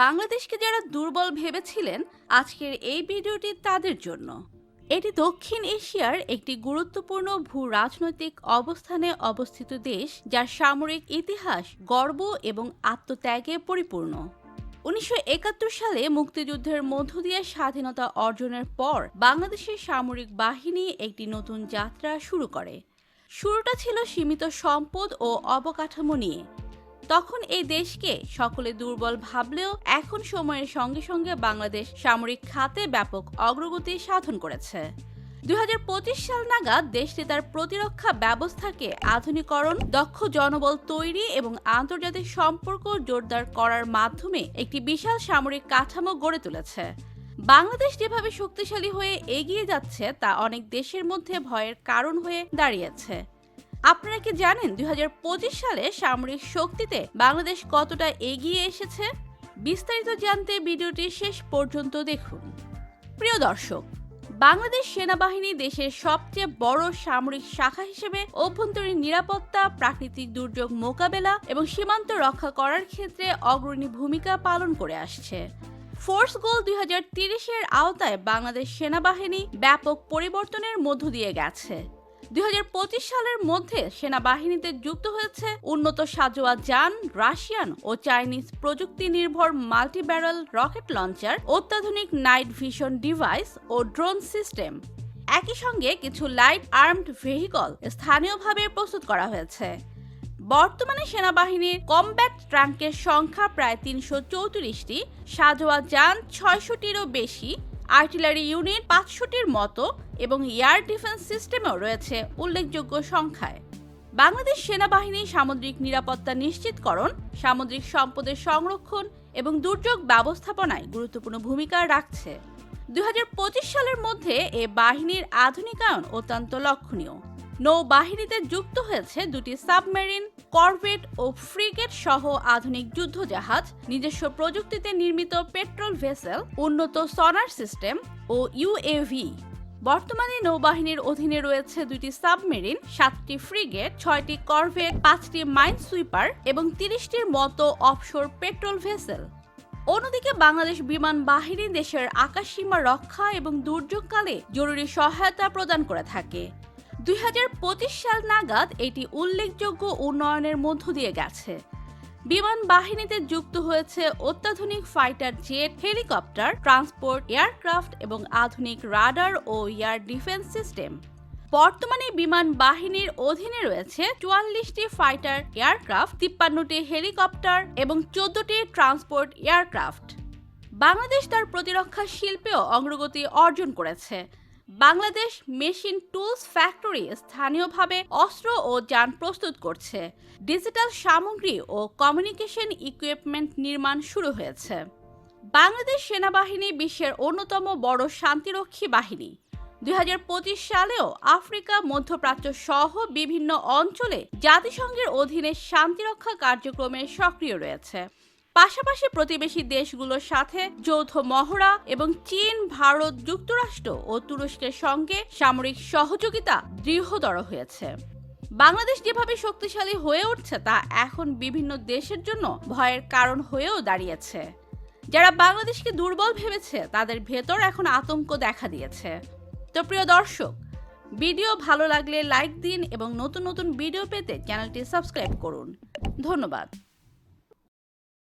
বাংলাদেশকে যারা দুর্বল ভেবেছিলেন, আজকের এই ভিডিওটি তাদের জন্য। এটি দক্ষিণ এশিয়ার একটি গুরুত্বপূর্ণ ভূ-রাজনৈতিক অবস্থানে অবস্থিত দেশ, যার সামরিক ইতিহাস গর্ব এবং আত্মত্যাগে পরিপূর্ণ। 1971 সালে মুক্তিযুদ্ধের মধ্য দিয়ে স্বাধীনতা অর্জনের পর বাংলাদেশের সামরিক বাহিনী একটি নতুন যাত্রা শুরু করে। শুরুটা ছিল সীমিত সম্পদ ও অবকাঠামো নিয়ে। তখন এই দেশকে সকলে দুর্বল ভাবলেও এখন সময়ের সঙ্গে সঙ্গে বাংলাদেশ সামরিক খাতে ব্যাপক অগ্রগতি সাধন করেছে। 2025 সাল নাগাদ দেশটি তার প্রতিরক্ষা ব্যবস্থাকে আধুনিকরণ, দক্ষ জনবল তৈরি এবং আন্তর্জাতিক সম্পর্ক জোরদার করার মাধ্যমে একটি বিশাল সামরিক কাঠামো গড়ে তুলেছে। বাংলাদেশ যেভাবে শক্তিশালী হয়ে এগিয়ে যাচ্ছে তা অনেক দেশের মধ্যে ভয়ের কারণ হয়ে দাঁড়িয়েছে। আপনারা কি জানেন 2025 সালে সামরিক শক্তিতে বাংলাদেশ কতটা এগিয়ে এসেছে? বিস্তারিত জানতে ভিডিওটি শেষ পর্যন্ত দেখুন। প্রিয় দর্শক, বাংলাদেশ সেনাবাহিনী দেশের সবচেয়ে বড় সামরিক শাখা হিসেবে অভ্যন্তরীণ নিরাপত্তা, প্রাকৃতিক দুর্যোগ মোকাবেলা এবং সীমান্ত রক্ষা করার ক্ষেত্রে অগ্রণী ভূমিকা পালন করে আসছে। ফোর্স গোল 2030-এর আওতায় বাংলাদেশ সেনাবাহিনী ব্যাপক পরিবর্তনের মধ্য দিয়ে গেছে। 2025 সালের মধ্যে সেনাবাহিনীতে যুক্ত হয়েছে উন্নত সাঁজোয়া যান, রাশিয়ান ও চাইনিজ প্রযুক্তি নির্ভর মাল্টি ব্যারেল রকেট লঞ্চার, অত্যাধুনিক নাইট ভিশন ডিভাইস ও ড্রোন সিস্টেম। একই সঙ্গে কিছু লাইট আর্মড ভেহিকল স্থানীয়ভাবে প্রস্তুত করা হয়েছে। বর্তমানে সেনাবাহিনীর কমব্যাট ট্যাঙ্কের সংখ্যা প্রায় 334টি, সাঁজোয়া যান 600টিরও বেশি, আর্টিলারি ইউনিট 500টির মতো এবং এয়ার ডিফেন্স সিস্টেমও রয়েছে উল্লেখযোগ্য সংখ্যায়। বাংলাদেশ সেনাবাহিনী সামুদ্রিক নিরাপত্তা নিশ্চিতকরণ, সামুদ্রিক সম্পদের সংরক্ষণ এবং দুর্যোগ ব্যবস্থাপনায় গুরুত্বপূর্ণ ভূমিকা রাখছে। 2025 সালের মধ্যে এ বাহিনীর আধুনিকায়ন অত্যন্ত লক্ষণীয়। নৌবাহিনীতে যুক্ত হয়েছে 2টি সাবমেরিন, করভেট ও ফ্রিগেট সহ আধুনিক যুদ্ধজাহাজ, নিজস্ব প্রযুক্তিতে নির্মিত পেট্রোল ভেসেল, উন্নত সনার সিস্টেম ও ইউএভি। বর্তমানে নৌবাহিনীর অধীনে রয়েছে 2টি সাবমেরিন, 7টি ফ্রিগেট, 6টি করভেট, 5টি মাইন সুইপার এবং 30টির মতো অফশোর পেট্রোল ভেসেল। অন্যদিকে বাংলাদেশ বিমান বাহিনী দেশের আকাশসীমা রক্ষা এবং দুর্যোগকালে জরুরি সহায়তা প্রদান করে থাকে। 2025 সাল নাগাদ এটি উল্লেখযোগ্য উন্নয়নের মধ্য দিয়ে গেছে। বিমান বাহিনীতে যুক্ত হয়েছে অত্যাধুনিক fighter jet, helicopter, transport aircraft এবং আধুনিক রাডার ও এয়ার ডিফেন্স সিস্টেম। বর্তমানে বিমান বাহিনীর অধীনে রয়েছে 44টি ফাইটার এয়ারক্রাফট, 53টি হেলিকপ্টার এবং 14টি ট্রান্সপোর্ট এয়ারক্রাফট। বাংলাদেশ তার প্রতিরক্ষা শিল্পেও অগ্রগতি অর্জন করেছে। বাংলাদেশ মেশিন টুলস ফ্যাক্টরি স্থানীয়ভাবে অস্ত্র ও যান প্রস্তুত করছে। ডিজিটাল সামগ্রী ও কমিউনিকেশন ইকুইপমেন্ট নির্মাণ শুরু হয়েছে। বাংলাদেশ সেনাবাহিনী বিশ্বের অন্যতম বড় শান্তিরক্ষী বাহিনী। 2025 সালেও আফ্রিকা, মধ্যপ্রাচ্য সহ বিভিন্ন অঞ্চলে জাতিসংঘের অধীনে শান্তিরক্ষা কার্যক্রমে সক্রিয় রয়েছে। পাশাপাশি প্রতিবেশী দেশগুলোর সাথে যৌথ মহড়া এবং চীন, ভারত, যুক্তরাষ্ট্র ও তুরস্কের সঙ্গে সামরিক সহযোগিতা দৃঢ়তর হয়েছে। বাংলাদেশ যেভাবে শক্তিশালী হয়ে উঠছে তা এখন বিভিন্ন দেশের জন্য ভয়ের কারণ হয়েও দাঁড়িয়েছে। যারা বাংলাদেশকে দুর্বল ভেবেছে তাদের ভেতর এখন আতঙ্ক দেখা দিয়েছে। তো প্রিয় দর্শক, ভিডিও ভালো লাগলে লাইক দিন এবং নতুন নতুন ভিডিও পেতে চ্যানেলটি সাবস্ক্রাইব করুন। ধন্যবাদ।